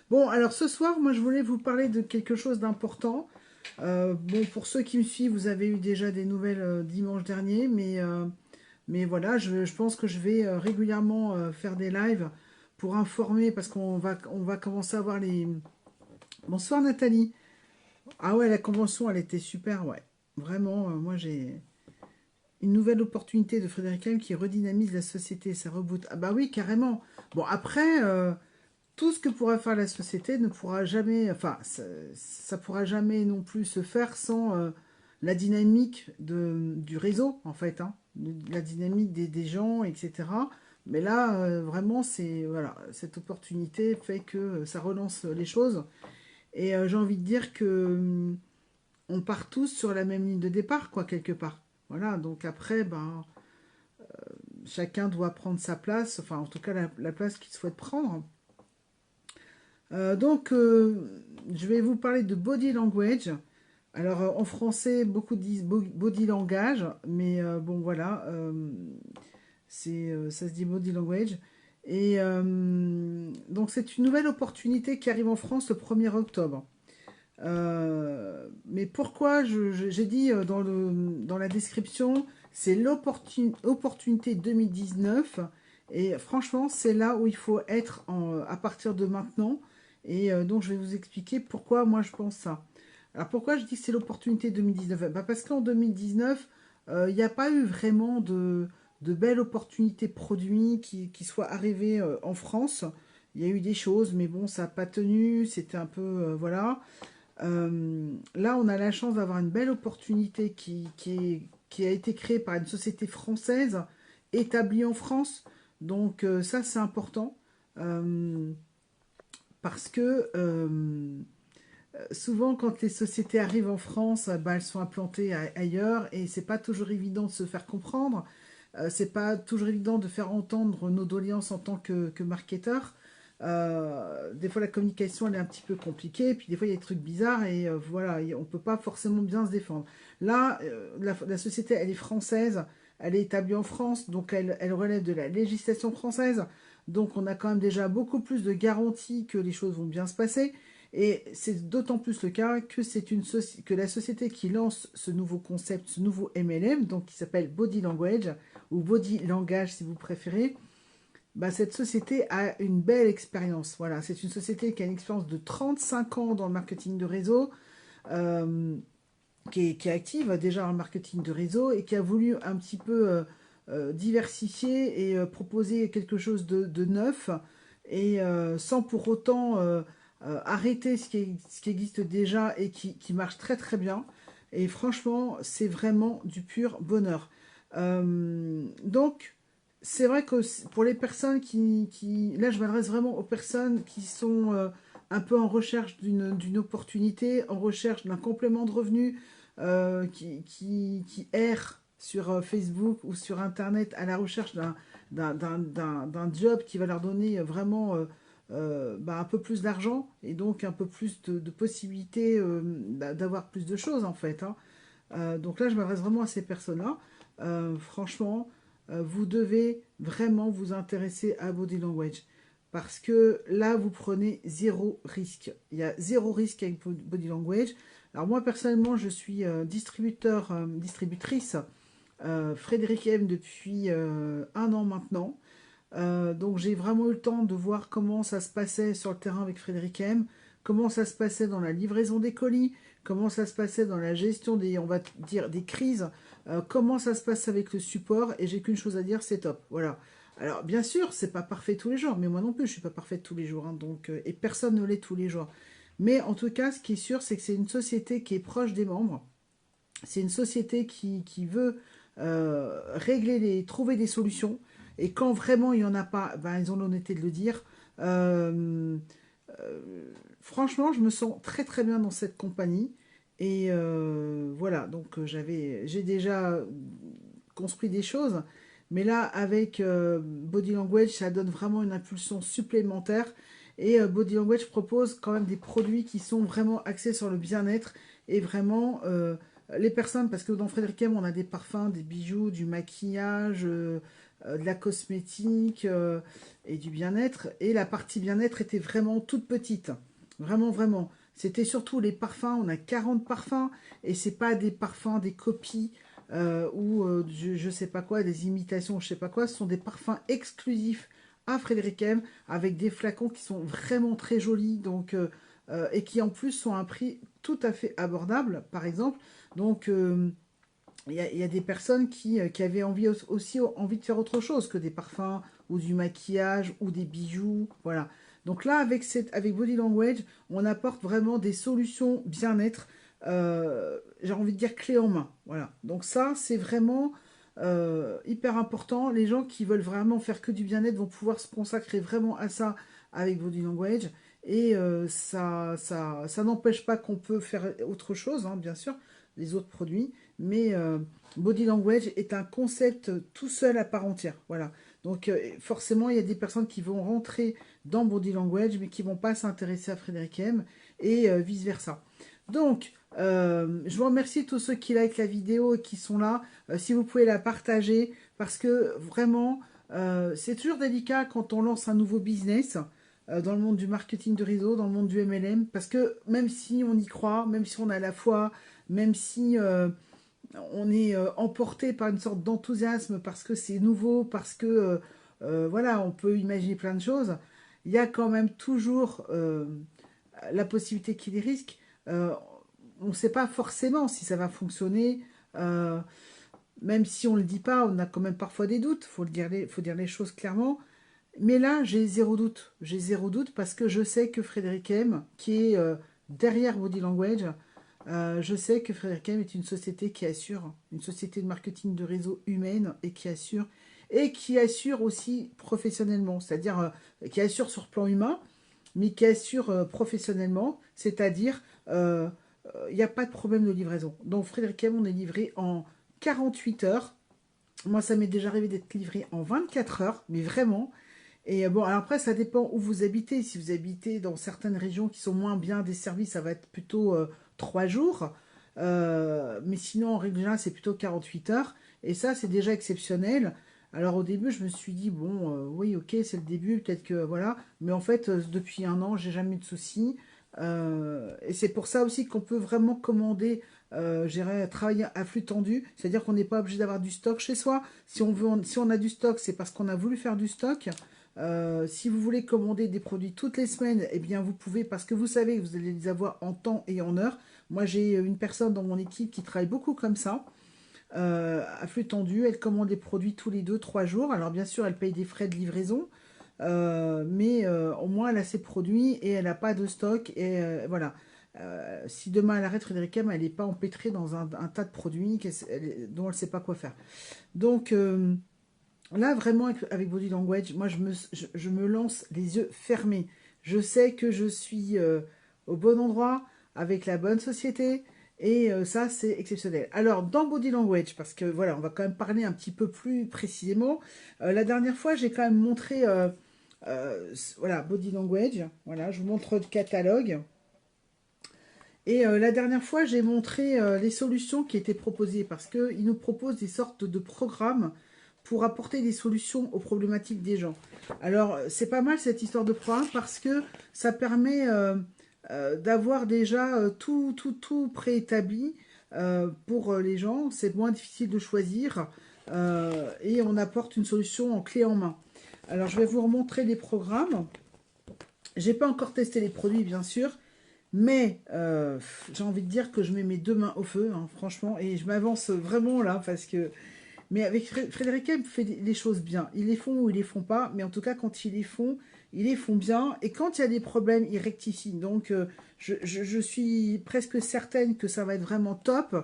Bon, alors ce soir, moi je voulais vous parler de quelque chose d'important. Bon, pour ceux qui me suivent, vous avez eu déjà des nouvelles dimanche dernier, mais voilà, je pense que je vais régulièrement faire des lives pour informer, parce qu'on va commencer à voir les... Bonsoir Nathalie. Ah ouais, la convention, elle était super, ouais. Vraiment, moi j'ai une nouvelle opportunité de Frédéric Lhem qui redynamise la société, ça reboot. Ah bah oui, carrément. Bon, après... tout ce que pourra faire la société ne pourra jamais, enfin, ça pourra jamais non plus se faire sans la dynamique du réseau, en fait, hein, la dynamique des gens, etc. Mais là, vraiment, c'est, voilà, cette opportunité fait que ça relance les choses. Et j'ai envie de dire que on part tous sur la même ligne de départ, quoi, quelque part. Voilà, donc après, ben, chacun doit prendre sa place, enfin, en tout cas, la place qu'il souhaite prendre. Donc, je vais vous parler de body language. Alors, en français, beaucoup disent body langage, mais bon, voilà, ça se dit body language. Et donc, c'est une nouvelle opportunité qui arrive en France le 1er octobre. Mais pourquoi j'ai dit dans la description, c'est l'opportunité 2019. Et franchement, c'est là où il faut être à partir de maintenant. Et donc, je vais vous expliquer pourquoi moi je pense ça. Alors, pourquoi je dis que c'est l'opportunité 2019? Bah, parce qu'en 2019, il n'y a pas eu vraiment de belles opportunités produits qui soient arrivées en France. Il y a eu des choses, mais bon, ça n'a pas tenu. C'était un peu, voilà. Là, on a la chance d'avoir une belle opportunité qui a été créée par une société française établie en France. Donc ça, c'est important euh, parce que souvent, quand les sociétés arrivent en France, bah, elles sont implantées ailleurs et c'est pas toujours évident de se faire comprendre. C'est pas toujours évident de faire entendre nos doléances en tant que marketeur. Des fois, la communication elle est un petit peu compliquée, puis des fois, il y a des trucs bizarres et voilà, on peut pas forcément bien se défendre. Là, la société, elle est française, elle est établie en France, donc elle relève de la législation française. Donc, on a quand même déjà beaucoup plus de garanties que les choses vont bien se passer. Et c'est d'autant plus le cas que que la société qui lance ce nouveau concept, ce nouveau MLM, donc qui s'appelle Body Language, ou Body Langage si vous préférez, bah, cette société a une belle expérience. Voilà, c'est une société qui a une expérience de 35 ans dans le marketing de réseau, euh, qui est active déjà dans le marketing de réseau et qui a voulu un petit peu diversifier et proposer quelque chose de neuf et sans pour autant arrêter ce qui existe déjà et qui marche très très bien. Et franchement, c'est vraiment du pur bonheur. Donc, c'est vrai que pour les personnes là, je m'adresse vraiment aux personnes qui sont un peu en recherche d'une opportunité, en recherche d'un complément de revenu, qui errent sur Facebook ou sur Internet à la recherche d'un job qui va leur donner vraiment bah, un peu plus d'argent et donc un peu plus de possibilités d'avoir plus de choses en fait, hein. Donc là, je m'adresse vraiment à ces personnes-là. Franchement, vous devez vraiment vous intéresser à Body Language. Parce que là, vous prenez zéro risque. Il y a zéro risque avec Body Language. Alors moi, personnellement, je suis distributrice Frédéric M depuis 1 an maintenant. Donc j'ai vraiment eu le temps de voir comment ça se passait sur le terrain avec Frédéric M, comment ça se passait dans la livraison des colis, comment ça se passait dans la gestion des, on va dire, des crises, comment ça se passe avec le support, et j'ai qu'une chose à dire, c'est top. Voilà. Alors bien sûr, c'est pas parfait tous les jours, mais moi non plus, je suis pas parfaite tous les jours, hein, donc, et personne ne l'est tous les jours. Mais en tout cas, ce qui est sûr, c'est que c'est une société qui est proche des membres, c'est une société qui veut trouver des solutions. Et quand vraiment il n'y en a pas, ben, ils ont l'honnêteté de le dire. Euh, Franchement, je me sens très très bien dans cette compagnie. Et voilà, donc j'ai déjà construit des choses. Mais là, avec Body Language, ça donne vraiment une impulsion supplémentaire. Et Body Language propose quand même des produits qui sont vraiment axés sur le bien-être et vraiment les personnes, parce que dans Frédéric M, on a des parfums, des bijoux, du maquillage, de la cosmétique et du bien-être. Et la partie bien-être était vraiment toute petite. Vraiment, vraiment. C'était surtout les parfums. On a 40 parfums. Et c'est pas des parfums, des copies ou je sais pas quoi, des imitations, je sais pas quoi. Ce sont des parfums exclusifs à Frédéric M avec des flacons qui sont vraiment très jolis. Donc, et qui en plus sont à un prix tout à fait abordable, par exemple. Donc, y a des personnes qui avaient envie aussi envie de faire autre chose que des parfums ou du maquillage ou des bijoux. Voilà. Donc là, avec Body Language, on apporte vraiment des solutions bien-être, j'ai envie de dire clé en main. Voilà. Donc ça, c'est vraiment hyper important. Les gens qui veulent vraiment faire que du bien-être vont pouvoir se consacrer vraiment à ça avec Body Language. Et ça n'empêche pas qu'on peut faire autre chose, hein, bien sûr, les autres produits. Mais Body Language est un concept tout seul à part entière. Voilà. Donc forcément, il y a des personnes qui vont rentrer dans Body Language, mais qui ne vont pas s'intéresser à Frédéric M. Et vice-versa. Donc, je vous remercie tous ceux qui likent la vidéo et qui sont là. Si vous pouvez la partager, parce que vraiment, c'est toujours délicat quand on lance un nouveau business dans le monde du marketing de réseau, dans le monde du MLM, parce que même si on y croit, même si on a la foi, même si on est emporté par une sorte d'enthousiasme parce que c'est nouveau, parce que voilà, on peut imaginer plein de choses, il y a quand même toujours la possibilité qu'il y ait des risques. On ne sait pas forcément si ça va fonctionner. Même si on ne le dit pas, on a quand même parfois des doutes, faut dire les choses clairement. Mais là, j'ai zéro doute. J'ai zéro doute parce que je sais que Frédéric M, qui est derrière Body Language, je sais que Frédéric M est une société qui assure, une société de marketing de réseau humaine et qui assure aussi professionnellement, c'est-à-dire qui assure sur plan humain, mais qui assure professionnellement, c'est-à-dire il n'y a pas de problème de livraison. Donc Frédéric M, on est livré en 48 heures. Moi, ça m'est déjà arrivé d'être livré en 24 heures, mais vraiment. Et bon, alors après, ça dépend où vous habitez. Si vous habitez dans certaines régions qui sont moins bien desservies, ça va être plutôt 3 jours. Mais sinon, en règle générale, c'est plutôt 48 heures. Et ça, c'est déjà exceptionnel. Alors au début, je me suis dit, bon, oui, ok, c'est le début, peut-être que voilà. Mais en fait, depuis un an, j'ai jamais eu de soucis. Et c'est pour ça aussi qu'on peut vraiment commander, j'irais travailler à flux tendu. C'est-à-dire qu'on n'est pas obligé d'avoir du stock chez soi. Si on a du stock, c'est parce qu'on a voulu faire du stock. Si vous voulez commander des produits toutes les semaines, eh bien vous pouvez parce que vous savez que vous allez les avoir en temps et en heure. Moi j'ai une personne dans mon équipe qui travaille beaucoup comme ça, à flux tendu. Elle commande des produits tous les 2-3 jours. Alors bien sûr elle paye des frais de livraison, mais au moins elle a ses produits et elle n'a pas de stock. Et voilà. Si demain elle arrête Frédéric M, elle n'est pas empêtrée dans un tas de produits dont elle ne sait pas quoi faire. Donc là, vraiment, avec Body Language, moi, je me lance les yeux fermés. Je sais que je suis au bon endroit, avec la bonne société, et ça, c'est exceptionnel. Alors, dans Body Language, parce que voilà, on va quand même parler un petit peu plus précisément. La dernière fois, j'ai quand même montré, voilà, Body Language. Voilà, je vous montre le catalogue. Et la dernière fois, j'ai montré les solutions qui étaient proposées, parce qu'ils nous proposent des sortes de programmes pour apporter des solutions aux problématiques des gens. Alors, c'est pas mal cette histoire de programme parce que ça permet d'avoir déjà tout préétabli pour les gens. C'est moins difficile de choisir et on apporte une solution en clé en main. Alors, je vais vous remontrer les programmes. J'ai pas encore testé les produits, bien sûr, mais j'ai envie de dire que je mets mes deux mains au feu, hein, franchement, et je m'avance vraiment là parce que mais avec Frédéric M fait les choses bien. Ils les font ou ils les font pas, mais en tout cas, quand ils les font bien. Et quand il y a des problèmes, ils rectifient. Donc, je suis presque certaine que ça va être vraiment top.